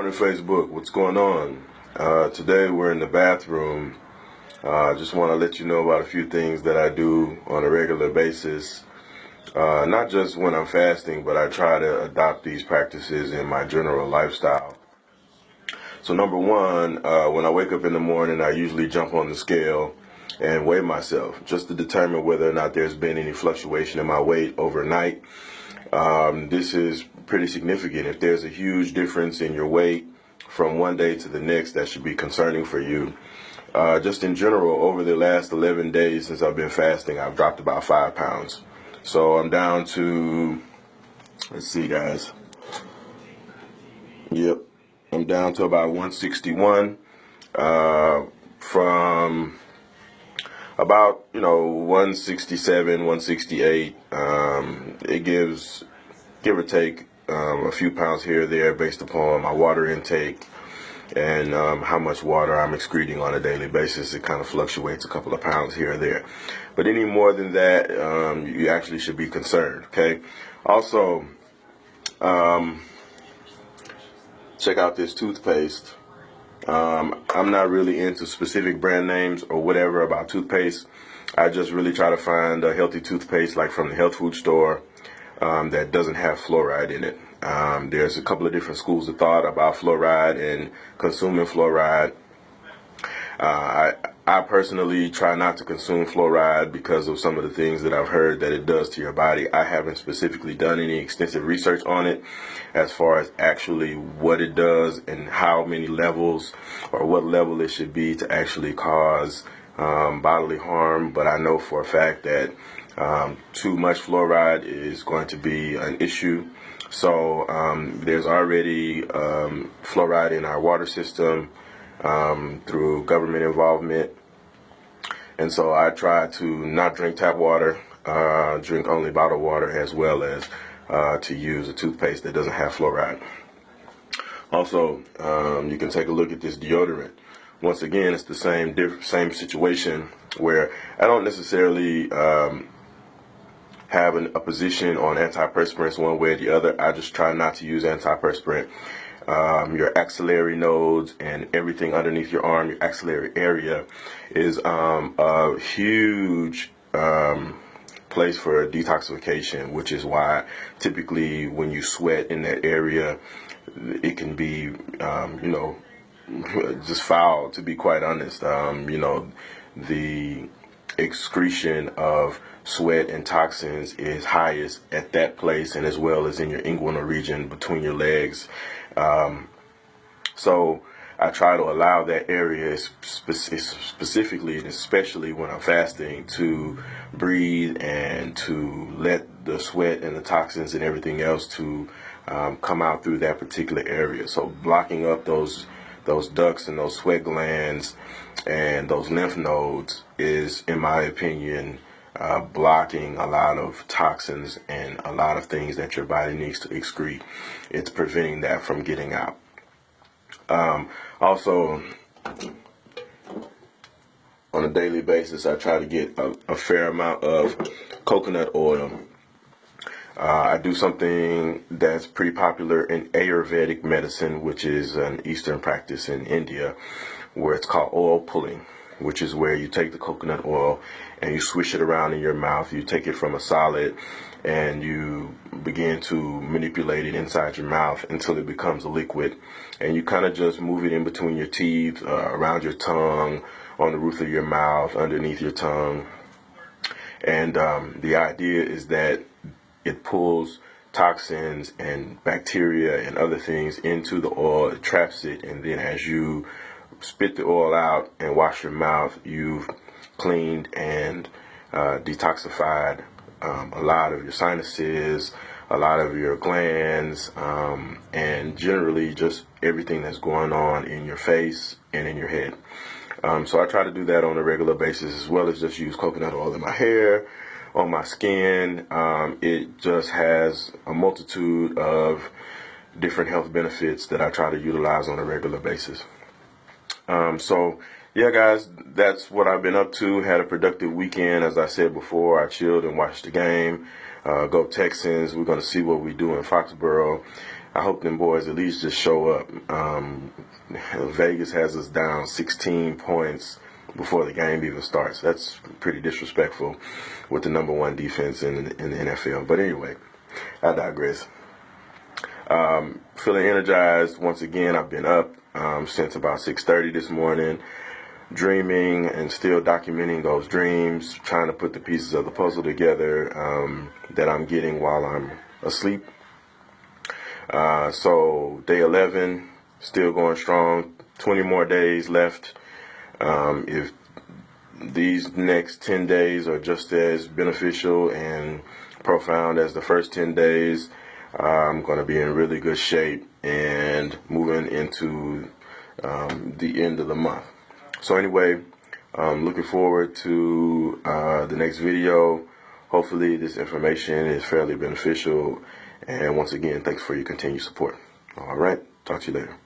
Morning Facebook, what's going on? Today we're in the bathroom. Just want to let you know about a few things that I do on a regular basis. Not just when I'm fasting, but I try to adopt these practices in my general lifestyle. So number one, when I wake up in the morning, I usually jump on the scale and weigh myself just to determine whether or not there's been any fluctuation in my weight overnight. This is pretty significant. If there's a huge difference in your weight from one day to the next, that should be concerning for you. Just in general, over the last 11 days since I've been fasting, I've dropped about 5 pounds. So I'm down to, let's see guys. Yep. I'm down to about 161 from about 167, 168. It gives, give or take, a few pounds here or there based upon my water intake and how much water I'm excreting on a daily basis. It kind of fluctuates a couple of pounds here or there, but any more than that, you actually should be concerned. Okay. Also, check out this toothpaste. I'm not really into specific brand names or whatever about toothpaste. I just really try to find a healthy toothpaste like from the health food store that doesn't have fluoride in it. There's a couple of different schools of thought about fluoride and consuming fluoride. I personally try not to consume fluoride because of some of the things that I've heard that it does to your body. I haven't specifically done any extensive research on it as far as actually what it does and how many levels or what level it should be to actually cause bodily harm. But I know for a fact that too much fluoride is going to be an issue. So there's already fluoride in our water system through government involvement, and so I try to not drink tap water, drink only bottled water, as well as to use a toothpaste that doesn't have fluoride. Also, you can take a look at this deodorant. Once again, it's the same situation where I don't necessarily have a position on antiperspirants one way or the other. I just try not to use antiperspirant. Your axillary nodes and everything underneath your arm, your axillary area, is a huge place for detoxification, which is why typically when you sweat in that area, it can be, just foul, to be quite honest. The excretion of sweat and toxins is highest at that place, and as well as in your inguinal region between your legs. So I try to allow that area specifically and especially when I'm fasting to breathe and to let the sweat and the toxins and everything else to come out through that particular area. So blocking up those ducts and those sweat glands and those lymph nodes is, in my opinion, blocking a lot of toxins and a lot of things that your body needs to excrete. It's preventing that from getting out. Also, on a daily basis, I try to get a fair amount of coconut oil. I do something that's pretty popular in Ayurvedic medicine, which is an Eastern practice in India, where it's called oil pulling, which is where you take the coconut oil and you swish it around in your mouth. You take it from a solid and you begin to manipulate it inside your mouth until it becomes a liquid. And you kind of just move it in between your teeth, around your tongue, on the roof of your mouth, underneath your tongue. And the idea is that it pulls toxins and bacteria and other things into the oil, it traps it, and then as you spit the oil out and wash your mouth, you've cleaned and detoxified a lot of your sinuses, a lot of your glands, and generally just everything that's going on in your face and in your head. So I try to do that on a regular basis, as well as just use coconut oil in my hair, on my skin. It just has a multitude of different health benefits that I try to utilize on a regular basis. So yeah, guys, that's what I've been up to. Had a productive weekend. As I said before, I chilled and watched the game. Go Texans. We're going to see what we do in Foxborough. I hope them boys at least just show up. Vegas has us down 16 points before the game even starts. That's pretty disrespectful with the #1 defense in the NFL. But anyway, I digress. Feeling energized once again. I've been up since about 6:30 this morning, dreaming and still documenting those dreams, trying to put the pieces of the puzzle together that I'm getting while I'm asleep. So day 11, still going strong. 20 more days left. If these next 10 days are just as beneficial and profound as the first 10 days, I'm going to be in really good shape and moving into the end of the month. So anyway, looking forward to the next video. Hopefully this information is fairly beneficial. And once again, thanks for your continued support. All right, talk to you later.